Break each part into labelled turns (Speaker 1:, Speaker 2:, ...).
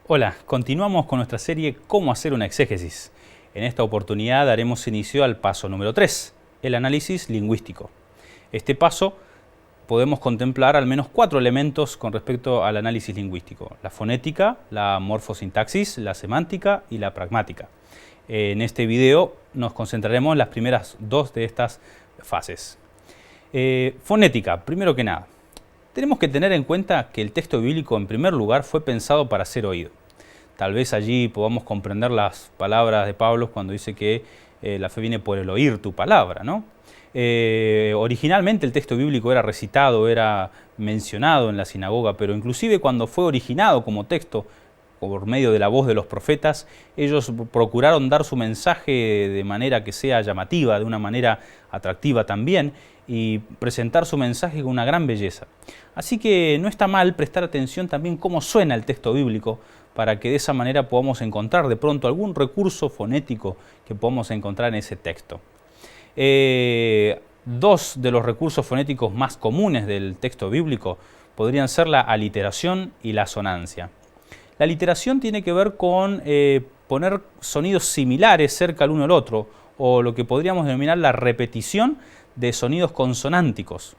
Speaker 1: Hola, continuamos con nuestra serie Cómo hacer una exégesis. En esta oportunidad daremos inicio al paso número 3, el análisis lingüístico. Este paso podemos contemplar al menos 4 elementos con respecto al análisis lingüístico: la fonética, la morfosintaxis, la semántica y la pragmática. En este video nos concentraremos en las primeras 2 de estas fases. Fonética, primero que nada. Tenemos que tener en cuenta que el texto bíblico, en primer lugar, fue pensado para ser oído. Tal vez allí podamos comprender las palabras de Pablo cuando dice que la fe viene por el oír tu palabra, ¿no? Originalmente el texto bíblico era recitado, era mencionado en la sinagoga, pero inclusive cuando fue originado como texto por medio de la voz de los profetas, ellos procuraron dar su mensaje de manera que sea llamativa, de una manera atractiva también, y presentar su mensaje con una gran belleza. Así que no está mal prestar atención también cómo suena el texto bíblico, para que de esa manera podamos encontrar de pronto algún recurso fonético que podamos encontrar en ese texto. 2 de los recursos fonéticos más comunes del texto bíblico podrían ser la aliteración y la asonancia. La aliteración tiene que ver con poner sonidos similares cerca el uno del otro, o lo que podríamos denominar la repetición de sonidos consonánticos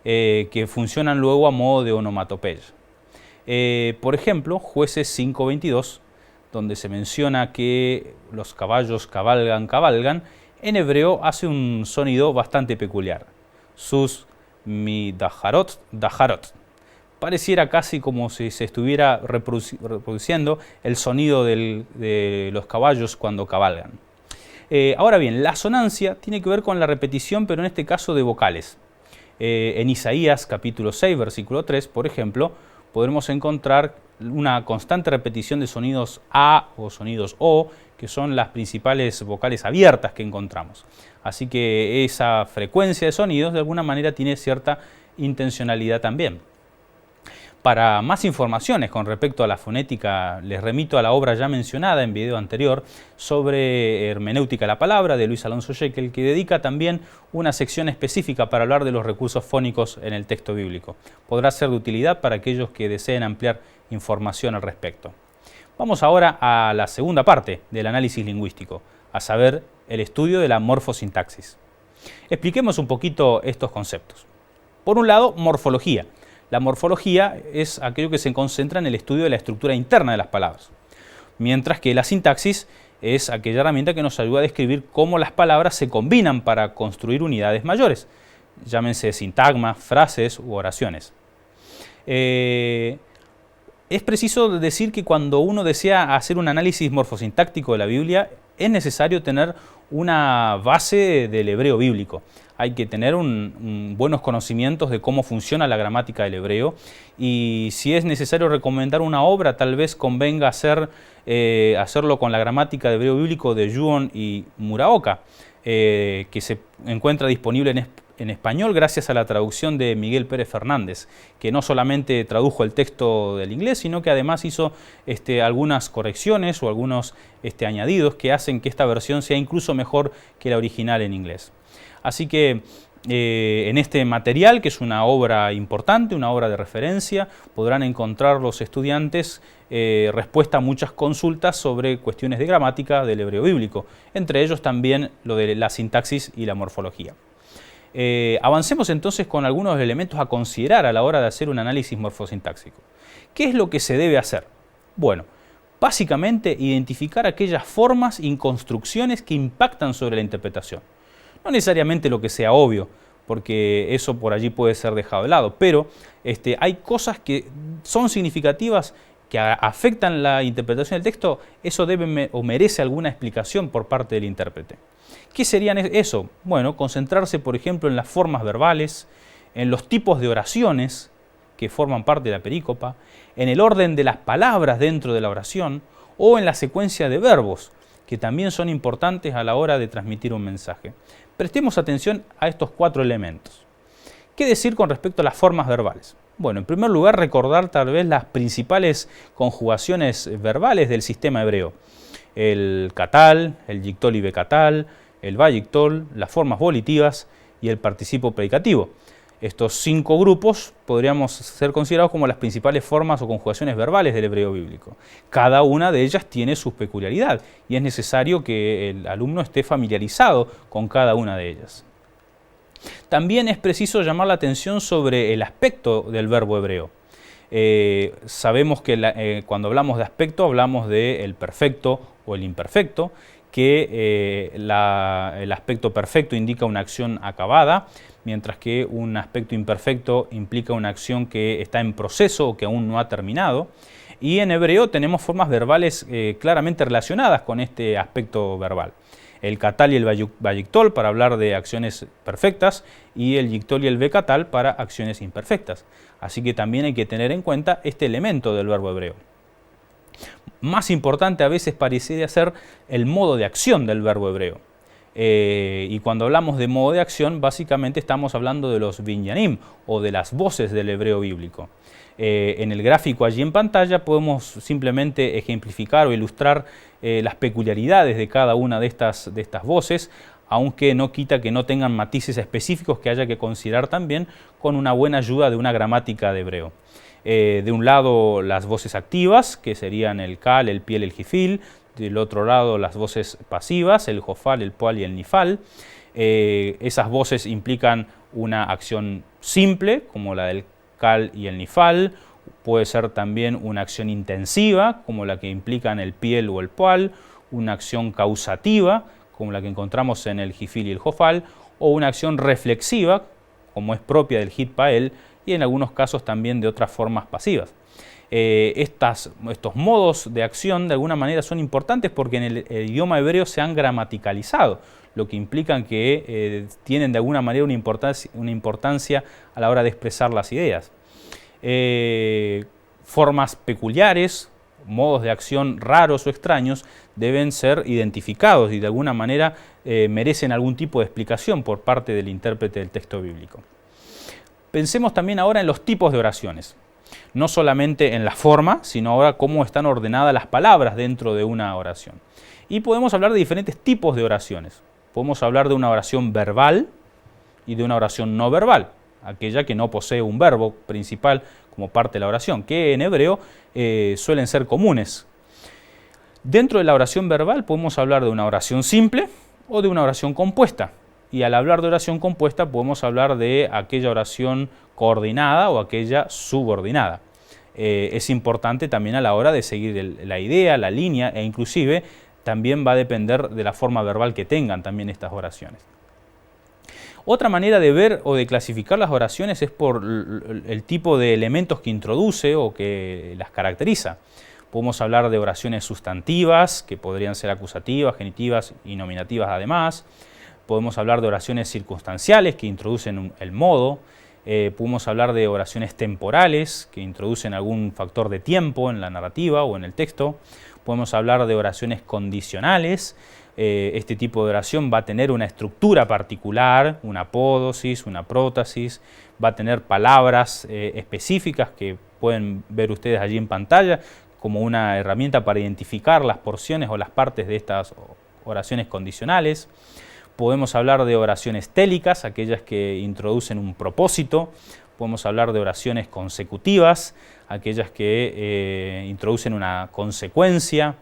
Speaker 1: que funcionan luego a modo de onomatopeya. Por ejemplo, Jueces 5:22, donde se menciona que los caballos cabalgan, en hebreo hace un sonido bastante peculiar. Sus mi dajarot. Pareciera casi como si se estuviera reproduciendo el sonido de los caballos cuando cabalgan. Ahora bien, la asonancia tiene que ver con la repetición, pero en este caso de vocales. En Isaías capítulo 6, versículo 3, por ejemplo, podremos encontrar una constante repetición de sonidos A o sonidos O, que son las principales vocales abiertas que encontramos. Así que esa frecuencia de sonidos de alguna manera tiene cierta intencionalidad también. Para más informaciones con respecto a la fonética, les remito a la obra ya mencionada en video anterior sobre hermenéutica de la palabra de Luis Alonso Jekyll, que dedica también una sección específica para hablar de los recursos fónicos en el texto bíblico. Podrá ser de utilidad para aquellos que deseen ampliar información al respecto. Vamos ahora a la segunda parte del análisis lingüístico, a saber, el estudio de la morfosintaxis. Expliquemos un poquito estos conceptos. Por un lado, morfología. La morfología es aquello que se concentra en el estudio de la estructura interna de las palabras, mientras que la sintaxis es aquella herramienta que nos ayuda a describir cómo las palabras se combinan para construir unidades mayores, llámense sintagmas, frases u oraciones. Es preciso decir que cuando uno desea hacer un análisis morfosintáctico de la Biblia, es necesario tener una base del hebreo bíblico. Hay que tener buenos conocimientos de cómo funciona la gramática del hebreo, y si es necesario recomendar una obra, tal vez convenga hacerlo con la gramática de hebreo bíblico de Yuon y Muraoka, que se encuentra disponible en español gracias a la traducción de Miguel Pérez Fernández, que no solamente tradujo el texto del inglés, sino que además hizo algunas correcciones o algunos añadidos que hacen que esta versión sea incluso mejor que la original en inglés. Así que en este material, que es una obra importante, una obra de referencia, podrán encontrar los estudiantes respuesta a muchas consultas sobre cuestiones de gramática del hebreo bíblico, entre ellos también lo de la sintaxis y la morfología. Avancemos entonces con algunos elementos a considerar a la hora de hacer un análisis morfosintáxico. ¿Qué es lo que se debe hacer? Bueno, básicamente identificar aquellas formas y construcciones que impactan sobre la interpretación. No necesariamente lo que sea obvio, porque eso por allí puede ser dejado de lado, pero hay cosas que son significativas, que afectan la interpretación del texto. Eso debe o merece alguna explicación por parte del intérprete. ¿Qué serían eso? Bueno, concentrarse, por ejemplo, en las formas verbales, en los tipos de oraciones que forman parte de la perícopa, en el orden de las palabras dentro de la oración, o en la secuencia de verbos, que también son importantes a la hora de transmitir un mensaje. Prestemos atención a estos 4 elementos. ¿Qué decir con respecto a las formas verbales? Bueno, en primer lugar, recordar tal vez las principales conjugaciones verbales del sistema hebreo. El katal, el yictol y becatal, el vayictol, las formas volitivas y el participio predicativo. Estos 5 grupos podríamos ser considerados como las principales formas o conjugaciones verbales del hebreo bíblico. Cada una de ellas tiene su peculiaridad y es necesario que el alumno esté familiarizado con cada una de ellas. También es preciso llamar la atención sobre el aspecto del verbo hebreo. Sabemos que cuando hablamos de aspecto hablamos del perfecto o el imperfecto, que el aspecto perfecto indica una acción acabada, mientras que un aspecto imperfecto implica una acción que está en proceso o que aún no ha terminado. Y en hebreo tenemos formas verbales claramente relacionadas con este aspecto verbal. El katal y el vayictol para hablar de acciones perfectas y el yictol y el becatal para acciones imperfectas. Así que también hay que tener en cuenta este elemento del verbo hebreo. Más importante a veces parecería ser el modo de acción del verbo hebreo. Y cuando hablamos de modo de acción, básicamente estamos hablando de los binyanim o de las voces del hebreo bíblico. En el gráfico allí en pantalla podemos simplemente ejemplificar o ilustrar las peculiaridades de cada una de estas voces, aunque no quita que no tengan matices específicos que haya que considerar también con una buena ayuda de una gramática de hebreo. De un lado las voces activas, que serían el kal, el piel, el jifil. Del otro lado las voces pasivas, el jofal, el poal y el nifal. Esas voces implican una acción simple, como la del kal y el nifal. Puede ser también una acción intensiva, como la que implican el piel o el poal. Una acción causativa, como la que encontramos en el jifil y el jofal. O una acción reflexiva, como es propia del hitpael, y en algunos casos también de otras formas pasivas. Estos modos de acción de alguna manera son importantes porque en el idioma hebreo se han gramaticalizado, lo que implica que tienen de alguna manera una importancia a la hora de expresar las ideas. Formas peculiares, modos de acción raros o extraños deben ser identificados y de alguna manera merecen algún tipo de explicación por parte del intérprete del texto bíblico. Pensemos también ahora en los tipos de oraciones. No solamente en la forma, sino ahora cómo están ordenadas las palabras dentro de una oración. Y podemos hablar de diferentes tipos de oraciones. Podemos hablar de una oración verbal y de una oración no verbal, aquella que no posee un verbo principal como parte de la oración, que en hebreo suelen ser comunes. Dentro de la oración verbal podemos hablar de una oración simple o de una oración compuesta. Y al hablar de oración compuesta podemos hablar de aquella oración coordinada o aquella subordinada. Es importante también a la hora de seguir la idea, la línea e inclusive también va a depender de la forma verbal que tengan también estas oraciones. Otra manera de ver o de clasificar las oraciones es por el tipo de elementos que introduce o que las caracteriza. Podemos hablar de oraciones sustantivas, que podrían ser acusativas, genitivas y nominativas además. Podemos hablar de oraciones circunstanciales que introducen el modo. Podemos hablar de oraciones temporales que introducen algún factor de tiempo en la narrativa o en el texto. Podemos hablar de oraciones condicionales. Este tipo de oración va a tener una estructura particular, una apódosis, una prótasis, va a tener palabras específicas que pueden ver ustedes allí en pantalla como una herramienta para identificar las porciones o las partes de estas oraciones condicionales. Podemos hablar de oraciones télicas, aquellas que introducen un propósito. Podemos hablar de oraciones consecutivas, aquellas que introducen una consecuencia.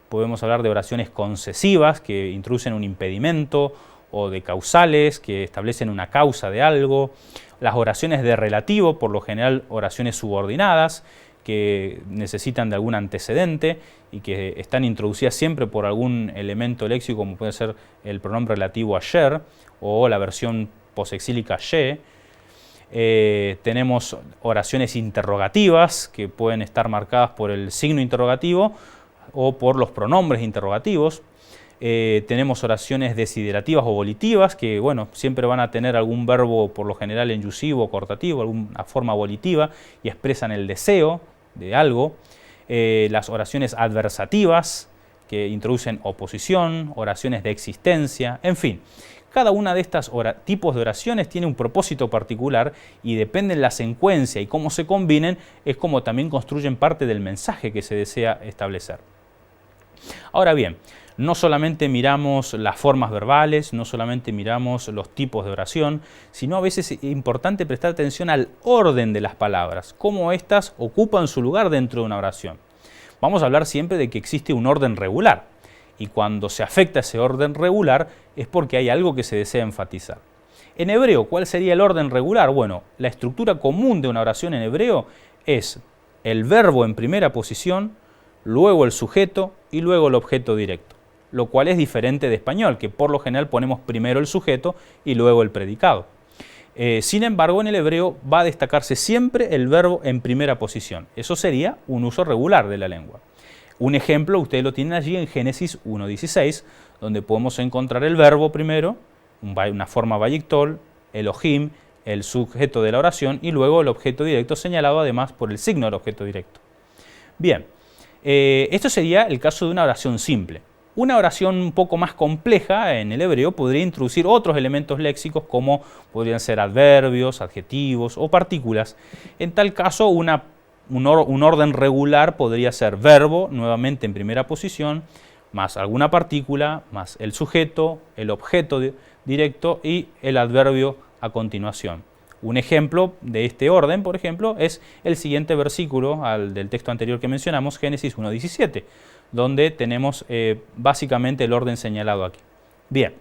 Speaker 1: Podemos hablar de oraciones concesivas, que introducen un impedimento, o de causales, que establecen una causa de algo. Las oraciones de relativo, por lo general oraciones subordinadas, que necesitan de algún antecedente y que están introducidas siempre por algún elemento léxico, como puede ser el pronombre relativo ayer o la versión posexílica ye. Tenemos oraciones interrogativas que pueden estar marcadas por el signo interrogativo o por los pronombres interrogativos. Tenemos oraciones desiderativas o volitivas que, bueno, siempre van a tener algún verbo por lo general enyusivo o cortativo, alguna forma volitiva y expresan el deseo de algo. Las oraciones adversativas que introducen oposición, oraciones de existencia, en fin. Cada una de estos tipos de oraciones tiene un propósito particular y depende de la secuencia y cómo se combinen, es como también construyen parte del mensaje que se desea establecer. Ahora bien, No solamente miramos las formas verbales, no solamente miramos los tipos de oración, sino a veces es importante prestar atención al orden de las palabras, cómo éstas ocupan su lugar dentro de una oración. Vamos a hablar siempre de que existe un orden regular, y cuando se afecta ese orden regular es porque hay algo que se desea enfatizar. En hebreo, ¿cuál sería el orden regular? Bueno, la estructura común de una oración en hebreo es el verbo en primera posición, luego el sujeto y luego el objeto directo, lo cual es diferente de español, que por lo general ponemos primero el sujeto y luego el predicado. Sin embargo, en el hebreo va a destacarse siempre el verbo en primera posición. Eso sería un uso regular de la lengua. Un ejemplo, ustedes lo tienen allí en Génesis 1:16, donde podemos encontrar el verbo primero, una forma vayictol, Elohim, el sujeto de la oración, y luego el objeto directo señalado además por el signo del objeto directo. Bien, esto sería el caso de una oración simple. Una oración un poco más compleja en el hebreo podría introducir otros elementos léxicos como podrían ser adverbios, adjetivos o partículas. En tal caso, un orden regular podría ser verbo, nuevamente en primera posición, más alguna partícula, más el sujeto, el objeto directo y el adverbio a continuación. Un ejemplo de este orden, por ejemplo, es el siguiente versículo del texto anterior que mencionamos, Génesis 1:17, donde tenemos básicamente el orden señalado aquí. Bien,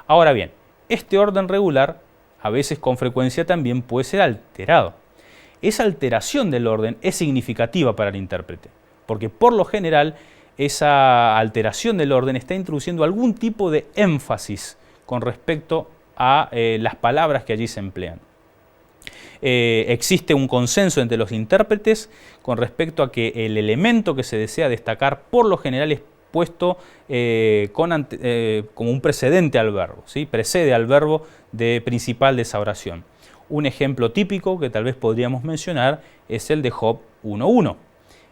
Speaker 1: ahora bien, este orden regular a veces con frecuencia también puede ser alterado. Esa alteración del orden es significativa para el intérprete, porque por lo general esa alteración del orden está introduciendo algún tipo de énfasis con respecto a las palabras que allí se emplean. Existe un consenso entre los intérpretes con respecto a que el elemento que se desea destacar por lo general es puesto como un precedente al verbo, ¿sí? Precede al verbo principal de esa oración. Un ejemplo típico que tal vez podríamos mencionar es el de Job 1:1.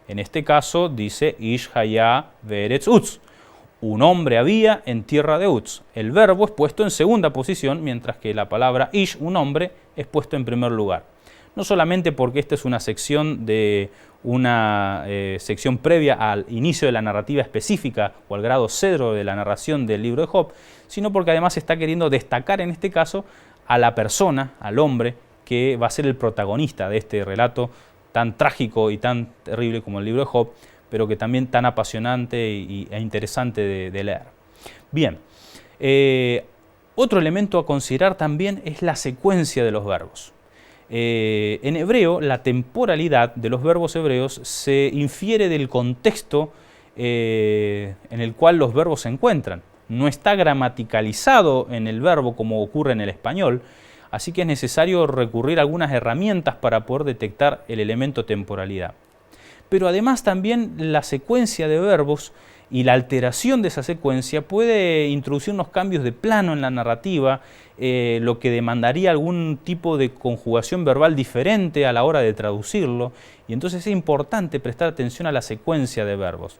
Speaker 1: En este caso dice Ish haya be'eretz Utz. Un hombre había en tierra de Utz. El verbo es puesto en segunda posición, mientras que la palabra Ish, un hombre, es puesto en primer lugar. No solamente porque esta es una sección sección previa al inicio de la narrativa específica o al grado cero de la narración del libro de Job, sino porque además está queriendo destacar en este caso a la persona, al hombre, que va a ser el protagonista de este relato tan trágico y tan terrible como el libro de Job, pero que también tan apasionante e interesante de leer. Bien, otro elemento a considerar también es la secuencia de los verbos. En hebreo, la temporalidad de los verbos hebreos se infiere del contexto en el cual los verbos se encuentran. No está gramaticalizado en el verbo como ocurre en el español, así que es necesario recurrir a algunas herramientas para poder detectar el elemento temporalidad. Pero además también la secuencia de verbos y la alteración de esa secuencia puede introducir unos cambios de plano en la narrativa, lo que demandaría algún tipo de conjugación verbal diferente a la hora de traducirlo, y entonces es importante prestar atención a la secuencia de verbos.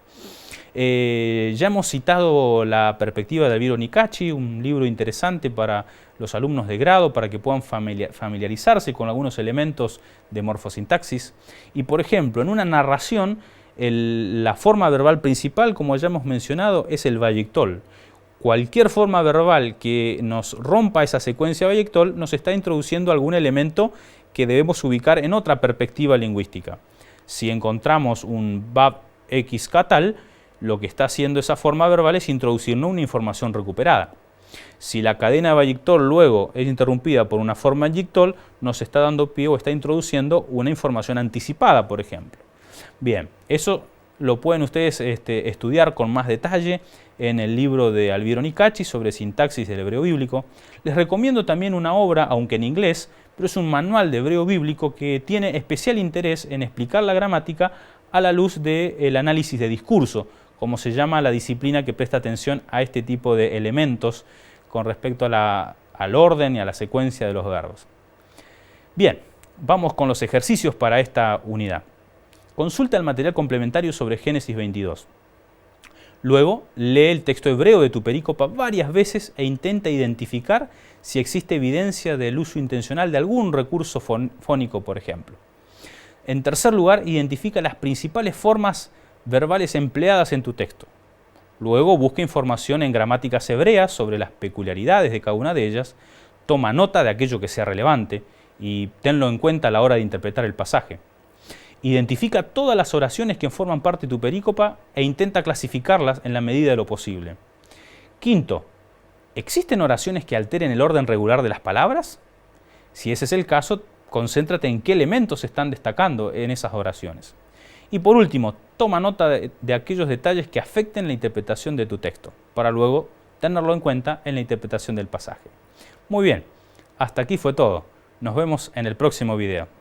Speaker 1: Ya hemos citado la perspectiva de Elviro Nicacci, un libro interesante para los alumnos de grado, para que puedan familiarizarse con algunos elementos de morfosintaxis. Y por ejemplo, en una narración, la forma verbal principal, como ya hemos mencionado, es el vayictol. Cualquier forma verbal que nos rompa esa secuencia vayictol nos está introduciendo algún elemento que debemos ubicar en otra perspectiva lingüística. Si encontramos un bab x catal, lo que está haciendo esa forma verbal es introducirnos una información recuperada. Si la cadena de vayictol luego es interrumpida por una forma yictol, nos está dando pie o está introduciendo una información anticipada, por ejemplo. Bien, eso lo pueden ustedes estudiar con más detalle en el libro de Elviro Nicacci sobre sintaxis del hebreo bíblico. Les recomiendo también una obra, aunque en inglés, pero es un manual de hebreo bíblico que tiene especial interés en explicar la gramática a la luz del análisis de discurso, como se llama la disciplina que presta atención a este tipo de elementos con respecto al orden y a la secuencia de los verbos. Bien, vamos con los ejercicios para esta unidad. Consulta el material complementario sobre Génesis 22. Luego, lee el texto hebreo de tu perícopa varias veces e intenta identificar si existe evidencia del uso intencional de algún recurso fónico, por ejemplo. En tercer lugar, identifica las principales formas verbales empleadas en tu texto. Luego busca información en gramáticas hebreas sobre las peculiaridades de cada una de ellas, toma nota de aquello que sea relevante y tenlo en cuenta a la hora de interpretar el pasaje. Identifica todas las oraciones que forman parte de tu perícopa e intenta clasificarlas en la medida de lo posible. Quinto, ¿existen oraciones que alteren el orden regular de las palabras? Si ese es el caso, concéntrate en qué elementos se están destacando en esas oraciones. Y por último, toma nota de aquellos detalles que afecten la interpretación de tu texto, para luego tenerlo en cuenta en la interpretación del pasaje. Muy bien, hasta aquí fue todo. Nos vemos en el próximo video.